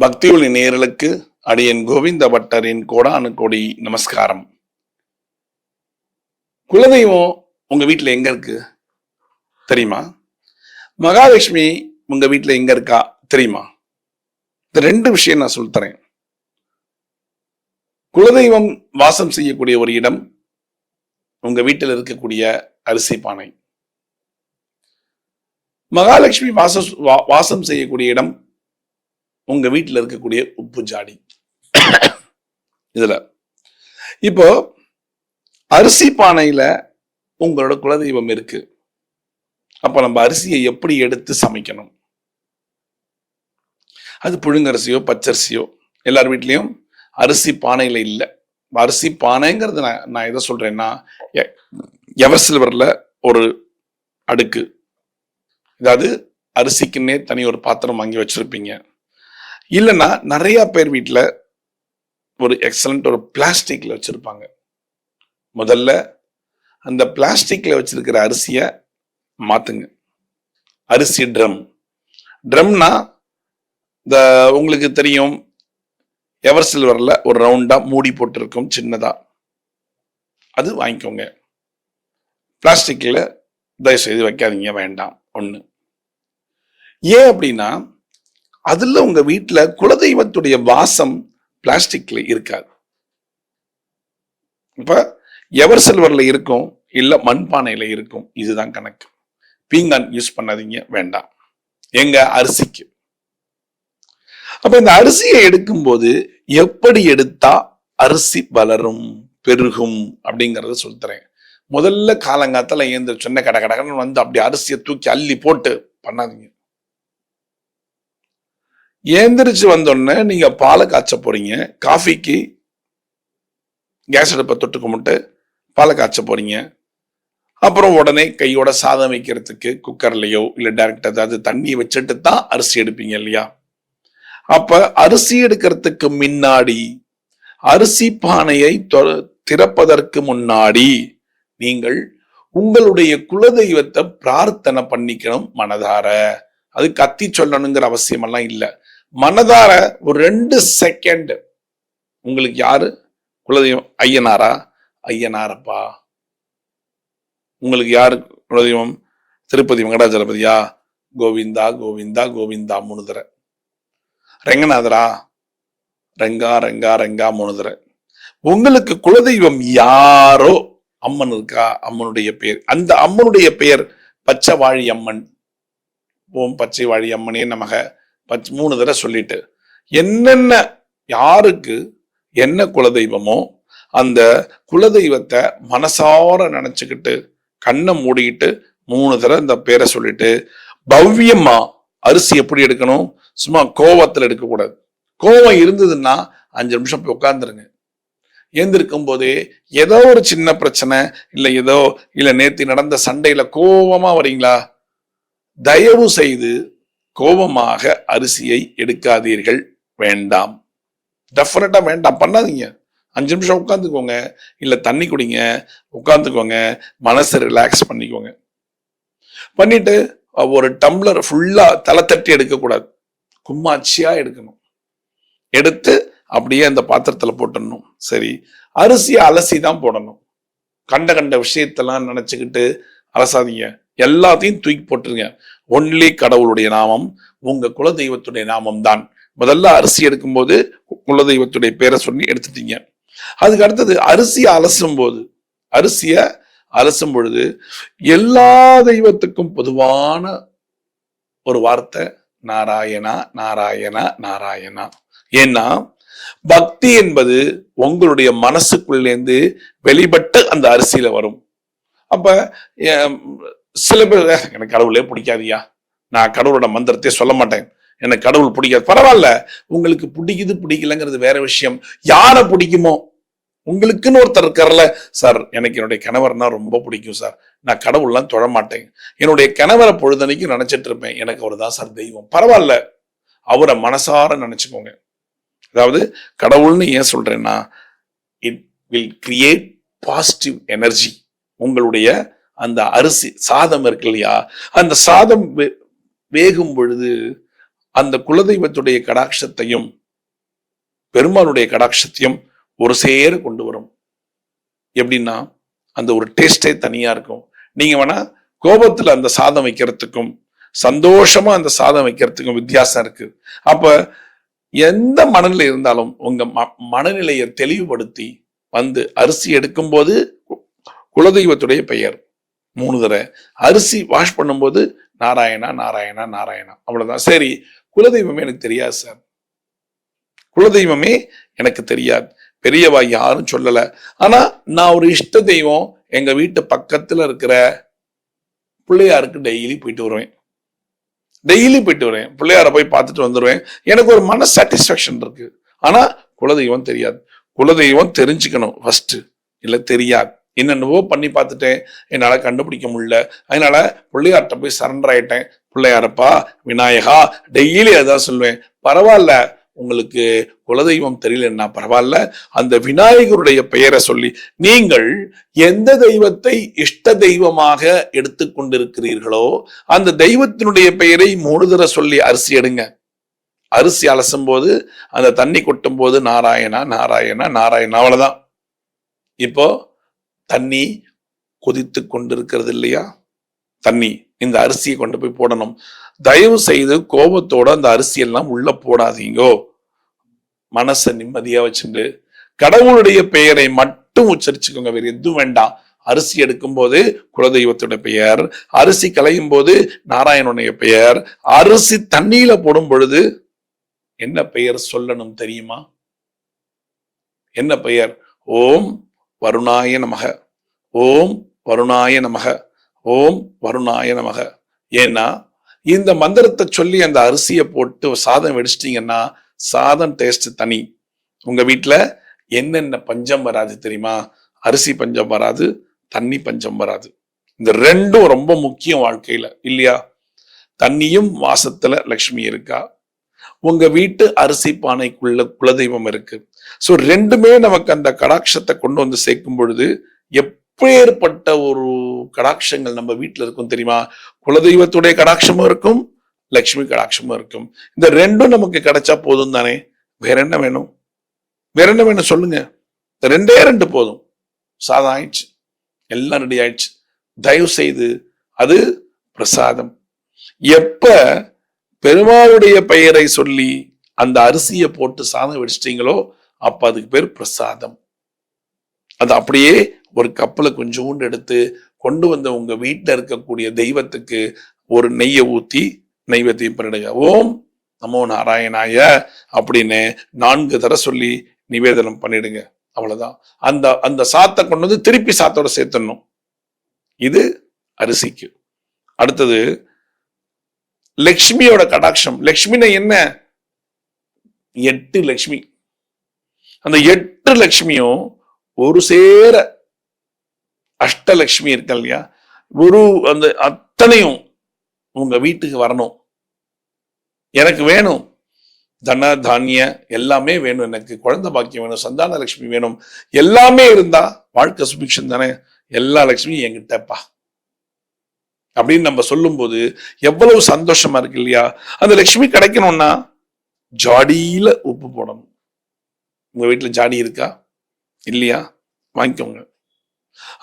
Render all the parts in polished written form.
பக்தியுள்ள நேயர்களுக்கு அடியன் கோவிந்த பட்டரின் கோடானு கோடி நமஸ்காரம். குலதெய்வம் உங்க வீட்டுல எங்க இருக்கு தெரியுமா? மகாலட்சுமி உங்க வீட்டுல எங்க இருக்கா தெரியுமா? இந்த ரெண்டு விஷயம் நான் சொல்லித்தரேன். குலதெய்வம் வாசம் செய்யக்கூடிய ஒரு இடம் உங்க வீட்டில் இருக்கக்கூடிய அரிசி பானை. மகாலட்சுமி வாசம் செய்யக்கூடிய இடம் உங்க வீட்டுல இருக்கக்கூடிய உப்பு ஜாடி. இதுல இப்போ அரிசி பானையில உங்களோட குலதெய்வம் இருக்கு. அப்ப நம்ம அரிசியை எப்படி எடுத்து சமைக்கணும்? அது புழுங்கரிசியோ பச்சரிசியோ எல்லார் வீட்லயும் அரிசி பானையில இல்லை. அரிசி பானைங்கிறது நான் எதை சொல்றேன்னா, எவர் சில்வர்ல ஒரு அடுக்கு, அதாவது அரிசிக்குன்னே தனி ஒரு பாத்திரம் வாங்கி வச்சிருப்பீங்க. இல்லைன்னா நிறைய பேர் வீட்டுல ஒரு எக்ஸலண்ட் ஒரு பிளாஸ்டிக்ல வச்சிருப்பாங்க. முதல்ல அந்த பிளாஸ்டிக்ல வச்சிருக்கிற அரிசிய மாத்துங்க. அரிசி ட்ரம்னா இந்த உங்களுக்கு தெரியும், எவர் சில்வர்ல ஒரு ரவுண்டா மூடி போட்டிருக்கும் சின்னதா, அது வாங்கிக்கோங்க. பிளாஸ்டிக்ல தயவு செய்து வைக்காதீங்க, வேண்டாம். ஒண்ணு. ஏன் அப்படின்னா, அதுல உங்க வீட்டுல குலதெய்வத்துடைய வாசம் பிளாஸ்டிக்ல இருக்காது. இப்ப எவர் சில்வர்ல இருக்கும், இல்ல மண்பானையில இருக்கும், இதுதான் கணக்கு. பீங்கான் யூஸ் பண்ணாதீங்க, வேண்டாம். எங்க அரிசிக்கு. அப்ப இந்த அரிசியை எடுக்கும் போது எப்படி எடுத்தா அரிசி வளரும் பெருகும் அப்படிங்கறத சொல்லித்தரேன். முதல்ல காலங்காத்தால ஏந்த சொன்ன கடகடகன்னு வந்து அப்படி அரிசியை தூக்கி அள்ளி போட்டு பண்ணாதீங்க. ஏந்திரிச்சு வந்தோடனே நீங்க பாலை காய்ச்ச போறீங்க. காஃபிக்கு கேஸ் அடுப்பை தொட்டு கும்பிட்டு பாலை காய்ச்ச போறீங்க. அப்புறம் உடனே கையோட சாதம் வைக்கிறதுக்கு குக்கர்லயோ இல்ல டைரக்ட் ஏதாவது தண்ணியை வச்சுட்டு தான் அரிசி எடுப்பீங்க இல்லையா? அப்ப அரிசி எடுக்கிறதுக்கு முன்னாடி, அரிசி பானையை திறப்பதற்கு முன்னாடி நீங்கள் உங்களுடைய குலதெய்வத்தை பிரார்த்தனை பண்ணிக்கணும் மனதார. அது கத்தி சொல்லணுங்கிற அவசியம் எல்லாம் இல்ல. மனதார ஒரு 2 செகண்ட் உங்களுக்கு யாரு குலதெய்வம்? ஐயனாரா? ஐயனாரப்பா. உங்களுக்கு யாரு குலதெய்வம்? திருப்பதி வெங்கடாஜலபதியா? கோவிந்தா கோவிந்தா கோவிந்தா 3 தடவை. ரெங்கநாதரா? ரெங்கா ரெங்கா ரெங்கா 3 தடவை. உங்களுக்கு குலதெய்வம் யாரோ, அம்மன் இருக்கா, அம்மனுடைய பெயர், அந்த அம்மனுடைய பெயர் பச்சை வாழி அம்மன். ஓம் பச்சை வாழி அம்மனே நமக 3 தடவை சொல்லிட்டு, என்னென்ன யாருக்கு என்ன குலதெய்வமோ அந்த குலதெய்வத்தை மனசார நினைச்சுக்கிட்டு கண்ணை மூடிக்கிட்டு 3 தடவை இந்த பேரை சொல்லிட்டு, பவ்யமா அரிசி எப்படி எடுக்கணும்? சும்மா கோவத்துல எடுக்கக்கூடாது. கோவம் இருந்ததுன்னா 5 நிமிஷம் போய் உட்கார்ந்துருங்க. ஏந்திருக்கும் போதே ஏதோ ஒரு சின்ன பிரச்சனை இல்ல நேத்து நடந்த சண்டையில கோவமா வரீங்களா? தயவு செய்து கோபமாக அரிசியை எடுக்காதீர்கள், வேண்டாம். டெஃபினட்டா வேண்டாம், பண்ணாதீங்க. 5 நிமிஷம் உட்காந்துக்கோங்க, இல்ல தண்ணி குடிங்க, உட்காந்துக்கோங்க, மனசை ரிலாக்ஸ் பண்ணிக்கோங்க. பண்ணிட்டு ஒரு டம்ளர் ஃபுல்லா தலை தட்டி எடுக்கக்கூடாது, கும்மாச்சியா எடுக்கணும். எடுத்து அப்படியே அந்த பாத்திரத்துல போட்டுடணும். சரி, அரிசியை அலசி தான் போடணும். கண்ட விஷயத்தெல்லாம் நினைச்சுக்கிட்டு அலசாதீங்க, எல்லாத்தையும் தூக்கி போட்டுருங்க. ஒன்லி கடவுளுடைய நாமம், உங்க குலதெய்வத்துடைய நாமம் தான். முதல்ல அரிசி எடுக்கும் போது குலதெய்வத்துடைய பேரை சொல்லி எடுத்துட்டீங்க. அதுக்கு அடுத்தது அரிசியை அலசும் பொழுது எல்லா தெய்வத்துக்கும் பொதுவான ஒரு வார்த்தை நாராயணா நாராயணா நாராயணா. ஏன்னா பக்தி என்பது உங்களுடைய மனசுக்குள்ளேருந்து வெளிப்பட்டு அந்த அரிசியில வரும். அப்ப சில பேர், எனக்கு கடவுளே பிடிக்காதியா, நான் கடவுளோட மந்திரத்தை சொல்ல மாட்டேன், எனக்கு கடவுள் பிடிக்காது. பரவாயில்ல, உங்களுக்கு பிடிக்குது பிடிக்கலங்கிறது வேற விஷயம். யார பிடிக்குமோ, உங்களுக்குன்னு ஒருத்தர் இருக்கார்ல, சார் எனக்கு என்னுடைய கணவர்னா ரொம்ப பிடிக்கும் சார், நான் கடவுள்லாம் தொழ மாட்டேன், என்னுடைய கணவரை பொழுதனைக்கும் நினைச்சிட்டு இருப்பேன், எனக்கு அவர் தான் சார் தெய்வம். பரவாயில்ல, அவரை மனசார நினைச்சுக்கோங்க. அதாவது கடவுள்னு ஏன் சொல்றேன்னா, it will create positive energy. உங்களுடைய அந்த அரிசி சாதம் இருக்கு இல்லையா, அந்த சாதம் வேகும் பொழுது அந்த குலதெய்வத்துடைய கடாட்சத்தையும் பெருமாளுடைய கடாட்சத்தையும் ஒரு சேர கொண்டு வரும். எப்படின்னா அந்த ஒரு டேஸ்டே தனியா இருக்கும். நீங்க வேணா கோபத்துல அந்த சாதம் வைக்கிறதுக்கும் சந்தோஷமா அந்த சாதம் வைக்கிறதுக்கும் வித்தியாசம் இருக்கு. அப்ப எந்த மனநிலை இருந்தாலும் உங்க மனநிலையை தெளிவுபடுத்தி வந்து அரிசி எடுக்கும் போது குலதெய்வத்துடைய பெயர் 3 தடவை, அரிசி வாஷ் பண்ணும்போது நாராயணா நாராயணா நாராயணா, அவ்வளவுதான். சரி, குலதெய்வமே எனக்கு தெரியாது சார், குலதெய்வமே எனக்கு தெரியாது, பெரியவா யாரும் சொல்லல, ஆனா நான் ஒரு இஷ்ட தெய்வம் எங்க வீட்டு பக்கத்துல இருக்கிற பிள்ளையாருக்கு டெய்லி போயிட்டு வருவேன், பிள்ளையார போய் பார்த்துட்டு வந்துடுவேன், எனக்கு ஒரு மன சாட்டிஸ்பாக்சன் இருக்கு. ஆனா குலதெய்வம் தெரியாது. குலதெய்வம் தெரிஞ்சுக்கணும் ஃபர்ஸ்ட், இல்ல தெரியாது. என்னென்னவோ பண்ணி பார்த்துட்டேன், என்னால கண்டுபிடிக்க முடியல, அதனால பிள்ளையார்ட்ட போய் சரண்டர் ஆயிட்டேன். பிள்ளையாரப்பா விநாயகா டெய்லி அதான் சொல்லுவேன். பரவாயில்ல, உங்களுக்கு குலதெய்வம் தெரியலன்னா பரவாயில்ல, அந்த விநாயகருடைய பெயரை சொல்லி நீங்கள் எந்த தெய்வத்தை இஷ்ட தெய்வமாக எடுத்துக்கொண்டிருக்கிறீர்களோ அந்த தெய்வத்தினுடைய பெயரை 3 தடவை சொல்லி அரிசி எடுங்க. அரிசி அலசும் போது அந்த தண்ணி கொட்டும் போது நாராயணா நாராயணா நாராயணா, அவ்வளவுதான். இப்போ தண்ணி கொதித்து கொண்டிருக்கிறது இல்லையா, தண்ணி, இந்த அரிசியை கொண்டு போய் போடணும். தயவு செய்து கோபத்தோட அந்த அரிசி எல்லாம் உள்ள போடாதீங்கோ. மனசை நிம்மதியா வச்சுட்டு கடவுளுடைய பெயரை மட்டும் உச்சரிச்சுக்கோங்க, வேற எதுவும் வேண்டாம். அரிசி எடுக்கும் போது குலதெய்வத்துடைய பெயர், அரிசி களையும் போது நாராயணனுடைய பெயர், அரிசி தண்ணியில போடும் பொழுது என்ன பெயர் சொல்லணும் தெரியுமா? என்ன பெயர்? ஓம் வருணாய நமக, ஓம் வருணாய நமக, ஓம் வருணாய நமக. ஏன்னா இந்த மந்திரத்தை சொல்லி அந்த அரிசியை போட்டு சாதம் வெடிச்சிட்டீங்கன்னா சாதம் டேஸ்ட் தனி. உங்க வீட்டுல என்னென்ன பஞ்சம் வராது தெரியுமா? அரிசி பஞ்சம் வராது, தண்ணி பஞ்சம் வராது. இந்த ரெண்டும் ரொம்ப முக்கியம் வாழ்க்கையில, இல்லையா? தண்ணியும் வாசத்துல லட்சுமி இருக்கா, உங்க வீட்டு அரிசி பானைக்குள்ள குலதெய்வம் இருக்கு. சோ ரெண்டுமே நமக்கு அந்த கடாட்சத்தை கொண்டு வந்து சேர்க்கும் பொழுது எப்பேற்பட்ட ஒரு கடாட்சங்கள் நம்ம வீட்டுல இருக்கும் தெரியுமா? குலதெய்வத்துடைய கடாட்சமும் இருக்கும், லட்சுமி கடாட்சமும் இருக்கும். இந்த ரெண்டும் நமக்கு கிடைச்சா போதும் தானே, வேற என்ன வேணும்? வேற என்ன வேணும் சொல்லுங்க? ரெண்டே 2 போதும், சாதம் ஆயிடுச்சு, எல்லாம் ரெடி ஆயிடுச்சு. தயவு செய்து அது பிரசாதம். எப்ப பெருமாளுடைய பெயரை சொல்லி அந்த அரிசியை போட்டு சாதம் வெடிச்சிட்டீங்களோ அப்ப அதுக்கு பேர் பிரசாதம். அது அப்படியே ஒரு கப்பல கொஞ்சோண்டு எடுத்து கொண்டு வந்த உங்க வீட்டுல இருக்கக்கூடிய தெய்வத்துக்கு ஒரு நெய்யை ஊத்தி நைவேத்தியம் பண்ணிடுங்க. ஓம் நமோ நாராயணாய அப்படின்னு 4 தடவை சொல்லி நிவேதனம் பண்ணிடுங்க, அவ்வளவுதான். அந்த அந்த சாத்தை கொண்டு வந்து திருப்பி சாத்தோட சேர்த்துடணும். இது அரிசிக்கு. அடுத்தது லக்ஷ்மியோட கடாட்சம். லக்ஷ்மினா என்ன? 8 லக்ஷ்மி. அந்த 8 லக்ஷ்மியும் ஒரு சேர அஷ்டலக்ஷ்மி இருக்கு இல்லையா, ஒரு அந்த அத்தனையும் உங்க வீட்டுக்கு வரணும். எனக்கு வேணும் தன தானிய எல்லாமே வேணும், எனக்கு குழந்தை பாக்கியம் வேணும், சந்தான லட்சுமி வேணும், எல்லாமே இருந்தா வாழ்க்கை சுபிக்ஷம் தானே. எல்லா லட்சுமியும் என்கிட்டப்பா அப்படின்னு நம்ம சொல்லும் போது எவ்வளவு சந்தோஷமா இருக்கு இல்லையா? அந்த லட்சுமி கிடைக்கணும்னா ஜாடியில உப்பு போடணும். உங்க வீட்டுல ஜாடி இருக்கா இல்லையா? வாங்கிக்கோங்க.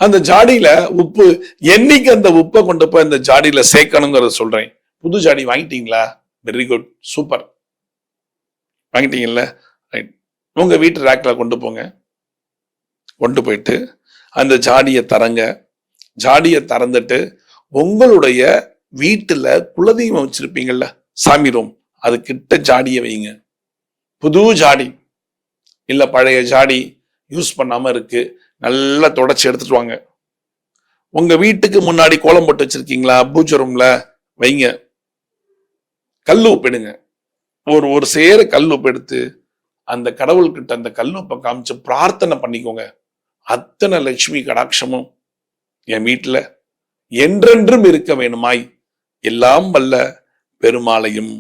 அந்த ஜாடியில உப்பு, என்னைக்கு அந்த உப்பை கொண்டு போய் அந்த ஜாடியில சேர்க்கணுங்கிறத சொல்றேன். புது ஜாடி வாங்கிட்டீங்களா? வெரி குட், சூப்பர், வாங்கிட்டீங்கல்ல, ரைட். உங்க வீட்டு ரேக்ல கொண்டு போங்க. கொண்டு போயிட்டு அந்த ஜாடியை தரங்க. ஜாடியை திறந்துட்டு உங்களுடைய வீட்டுல குலதெய்வம் வச்சிருப்பீங்கல்ல, சாமி ரூம், அது கிட்ட ஜாடியை வைங்க. புது ஜாடி இல்ல பழைய ஜாடி யூஸ் பண்ணாம இருக்கு, நல்லா தொடச்சி எடுத்துட்டு வாங்க. உங்க வீட்டுக்கு முன்னாடி கோலம் போட்டு வச்சிருக்கீங்களா? பூஜை ரூம்ல வைங்க. கல் உப்பிடுங்க, ஒரு சேர கல் உப்பு எடுத்து அந்த கடவுள்கிட்ட அந்த கல் உப்பை காமிச்சு பிரார்த்தனை பண்ணிக்கோங்க. அத்தனை லட்சுமி கடாட்சமும் என் வீட்டுல என்றென்றும் இருக்க வேணுமாய் எல்லாம் வல்ல பெருமாளையும்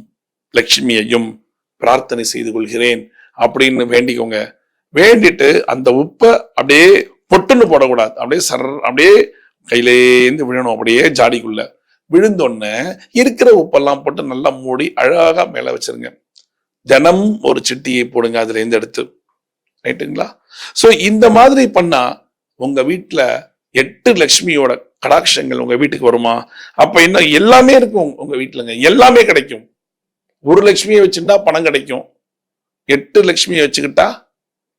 லட்சுமியையும் பிரார்த்தனை செய்து கொள்கிறேன் அப்படின்னு வேண்டிக்கோங்க. வேண்டிட்டு அந்த உப்பை அப்படியே பொட்டுன்னு போடக்கூடாது, அப்படியே அப்படியே கையிலேந்து விழணும், அப்படியே ஜாடிக்குள்ள விழுந்தோடனே இருக்கிற உப்பெல்லாம் போட்டு நல்லா மூடி அழகா மேல வச்சிருங்க. தினம் ஒரு சிட்டியை போடுங்க அதுல இருந்து எடுத்து. ரைட்டுங்களா? சோ இந்த மாதிரி பண்ணா உங்க வீட்டுல 8 லட்சுமியோட கடாட்சங்கள் உங்க வீட்டுக்கு வருமா? அப்ப என்ன எல்லாமே இருக்கும் உங்க வீட்டுலங்க, எல்லாமே கிடைக்கும். 1 லட்சுமியை வச்சுட்டா பணம் கிடைக்கும், 8 லட்சுமியை வச்சுக்கிட்டா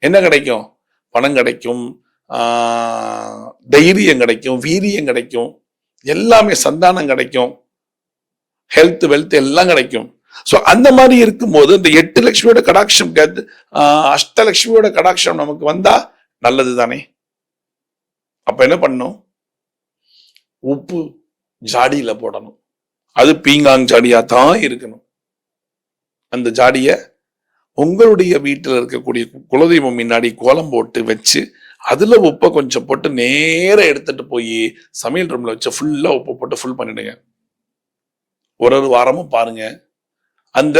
என்ன கிடைக்கும்? பணம் கிடைக்கும், தைரியம் கிடைக்கும், வீரியம் கிடைக்கும், எல்லாமே சந்தானம் கிடைக்கும், ஹெல்த் வெல்த் எல்லாம் கிடைக்கும். சோ அந்த மாதிரி இருக்கும்போது இந்த 8 லட்சுமியோட கடாட்சம் அஷ்டலட்சுமியோட கடாட்சம் நமக்கு வந்தா நல்லது தானே. அப்ப என்ன பண்ணும்? உப்பு ஜாடியில போடணும். அது பீங்காங் ஜாடியா தான் இருக்கணும். அந்த ஜாடிய உங்களுடைய வீட்டில் இருக்கக்கூடிய குலதெய்வம் முன்னாடி கோலம் போட்டு வச்சு அதுல உப்பை கொஞ்சம் போட்டு நேர எடுத்துட்டு போய் சமையல் ரூம்ல வச்சு ஃபுல்லா உப்பு போட்டு ஃபுல் பண்ணிடுங்க. ஒரு வாரமும் பாருங்க, அந்த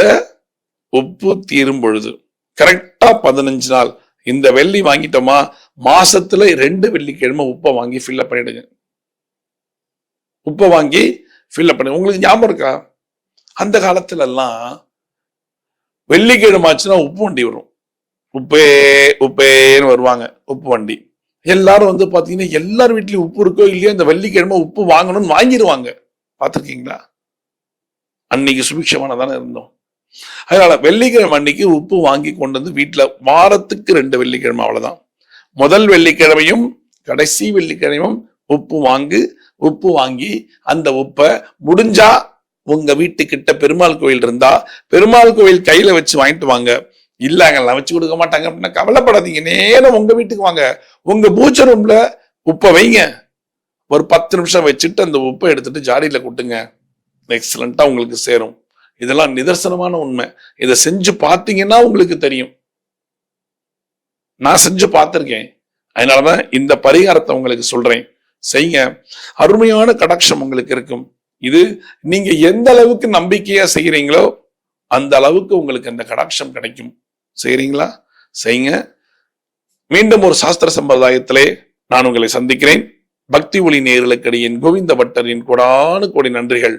உப்பு தீரும் பொழுது கரெக்டா 15 நாள் இந்த வெள்ளி வாங்கிட்டோமா, மாசத்துல 2 வெள்ளிக்கிழமை உப்பை வாங்கி ஃபில்அப் பண்ணிடுங்க. உப்பை வாங்கி ஃபில்அப் பண்ணி உங்களுக்கு ஞாபகம் இருக்கா? அந்த காலத்துல எல்லாம் வெள்ளிக்கிழமை ஆச்சுன்னா உப்பு வண்டி வரும். உப்பே உப்பேன்னு வருவாங்க, உப்பு வண்டி. எல்லாரும் வந்து பாத்தீங்கன்னா எல்லார் வீட்லயும் உப்பு இருக்கோ இல்லையோ இந்த வெள்ளிக்கிழமை உப்பு வாங்கணும்னு வாங்கிடுவாங்க. பார்த்திருக்கீங்களா? அன்னைக்கு சுபிக்ஷமானதானே இருந்தோம். அதனால வெள்ளிக்கிழமை அன்னைக்கு உப்பு வாங்கி கொண்டு வந்து வீட்டுல வாரத்துக்கு 2 வெள்ளிக்கிழமை அவ்வளவுதான். முதல் வெள்ளிக்கிழமையும் கடைசி வெள்ளிக்கிழமையும் உப்பு வாங்கி அந்த உப்பை முடிஞ்சா உங்க வீட்டுக்கிட்ட பெருமாள் கோயில் இருந்தா பெருமாள் கோயில் கையில வச்சு வாங்கிட்டு வாங்க. இல்லங்கெல்லாம் வச்சு கொடுக்க மாட்டாங்க அப்படின்னா கவலைப்படாதீங்க, நேரம் உங்க வீட்டுக்கு வாங்க. உங்க பூஜை ரூம்ல உப்பை வைங்க. ஒரு 10 நிமிஷம் வச்சுட்டு அந்த உப்பை எடுத்துட்டு ஜாடியில கொட்டுங்க. எக்ஸலண்டா உங்களுக்கு சேரும். இதெல்லாம் நிதர்சனமான உண்மை. இதை செஞ்சு பார்த்தீங்கன்னா உங்களுக்கு தெரியும். நான் செஞ்சு பார்த்திருக்கேன். அதனாலதான் இந்த பரிகாரத்தை உங்களுக்கு சொல்றேன். செய்யுங்க, அருமையான கடாட்சம் உங்களுக்கு இருக்கும். இது நீங்க எந்த அளவுக்கு நம்பிக்கையா செய்யறீங்களோ அந்த அளவுக்கு உங்களுக்கு அந்த கடாட்சம் கிடைக்கும். செய்யறீங்களா? செய்யுங்க. மீண்டும் ஒரு சாஸ்திர சம்பிரதாயத்திலே நான் உங்களை சந்திக்கிறேன். பக்தி ஒளி நேயர்களுக்கு என் கோவிந்த பட்டரின் கோடானு கோடி நன்றிகள்.